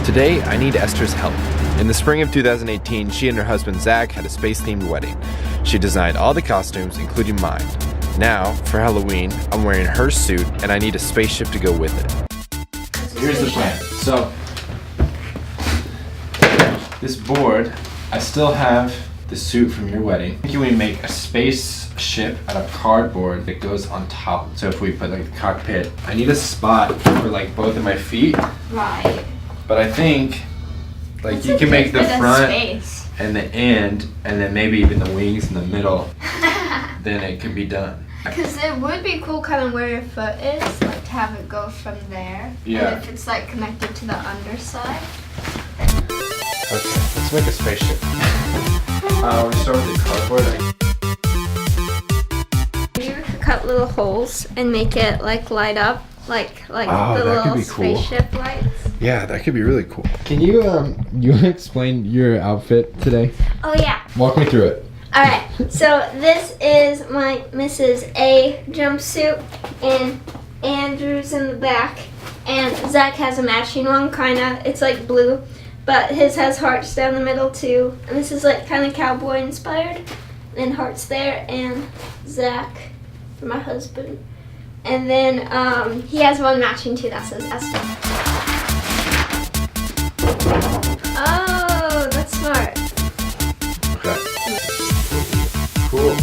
Today, I need Esther's help. In the spring of 2018, she and her husband Zach had a space-themed wedding. She designed all the costumes, including mine. Now, for Halloween, I'm wearing her suit, and I need a spaceship to go with it. Here's the plan. So, this board, I still have the suit from your wedding. I think we make a spaceship out of cardboard that goes on top. So if we put like the cockpit, I need a spot for like both of my feet. Right. But I think like you can make the front and the end, and then maybe even the wings in the middle. Then it can be done. Because it would be cool kind of where your foot is, like to have it go from there. Yeah. And if it's like connected to the underside. Okay, let's make a spaceship. We'll start with the cardboard. You could cut little holes and make it like light up, like the that little could be cool. spaceship lights. Yeah, that could be really cool. Can you explain your outfit today? Oh yeah. Walk me through it. Alright, so this is my Mrs. A jumpsuit, and Andrew's in the back, and Zach has a matching one, kinda. It's like blue, but his has hearts down the middle too. And this is like kind of cowboy inspired, and hearts there, and Zach for my husband. And then he has one matching too that says Esther. Oh, that's smart. Okay. Cool.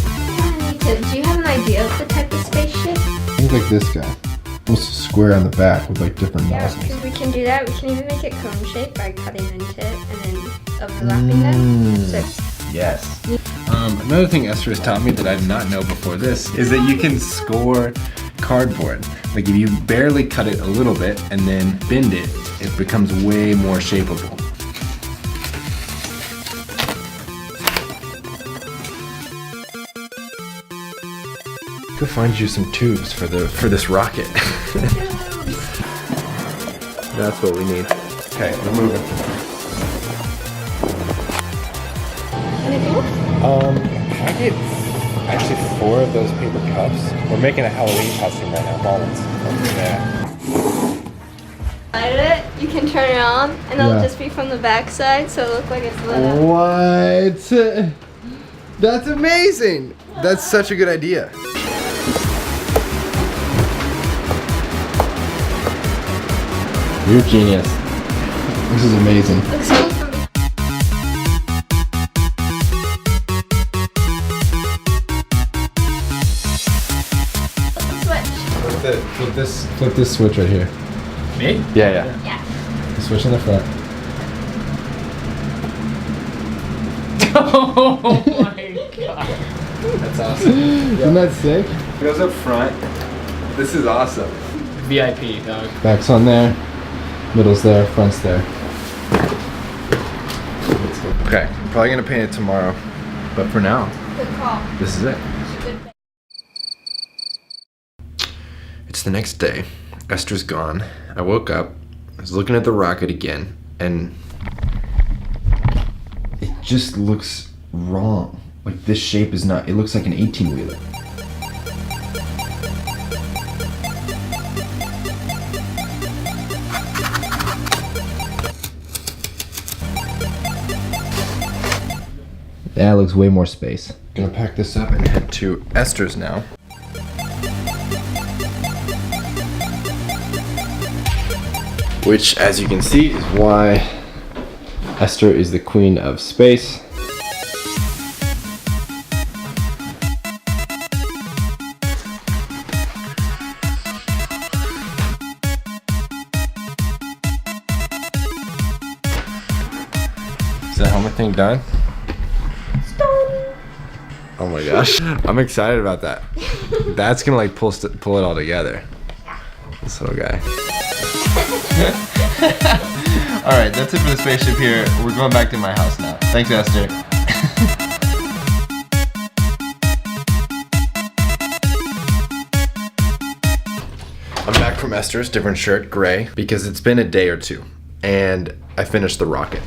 Do you have an idea of the type of spaceship? I think like this guy. Almost square on the back with like different nozzles. Yeah, we can do that. We can even make it cone shaped by cutting into it and then overlapping them. So, yes. Another thing Esther has taught me that I did not know before this is that you can score cardboard. Like if you barely cut it a little bit and then bend it, it becomes way more shapeable. Go find you some tubes for this rocket. That's what we need. Okay, we're moving. I get actually 4 of those paper cups. We're making a Halloween costume right now. Balance. Yeah. light it, you can turn it on, and it'll just be from the back side, so it'll look like it's lit up. What? That's amazing. That's such a good idea. You're a genius. This is amazing. Looks cool from Flip this switch right here. Me? Yeah. Yeah. Switch in the front. Oh my god. That's awesome. Isn't that sick? It goes up front. This is awesome. VIP, dog. Back's on there. Middle's there. Front's there. Okay, I'm probably gonna paint it tomorrow. But for now, Good call. this is it. It's the next day. Esther's gone. I woke up, I was looking at the rocket again, and it just looks wrong. Like this shape is not, it looks like an 18-wheeler. That looks way more space. Gonna pack this up and head to Esther's now. Which, as you can see, is why Esther is the queen of space. Is the helmet thing done? Oh my gosh, I'm excited about that. That's gonna like pull it all together. This little guy. Alright, that's it for the spaceship here. We're going back to my house now. Thanks, Esther. I'm back from Esther's, different shirt, gray, because it's been a day or two, and I finished the rocket.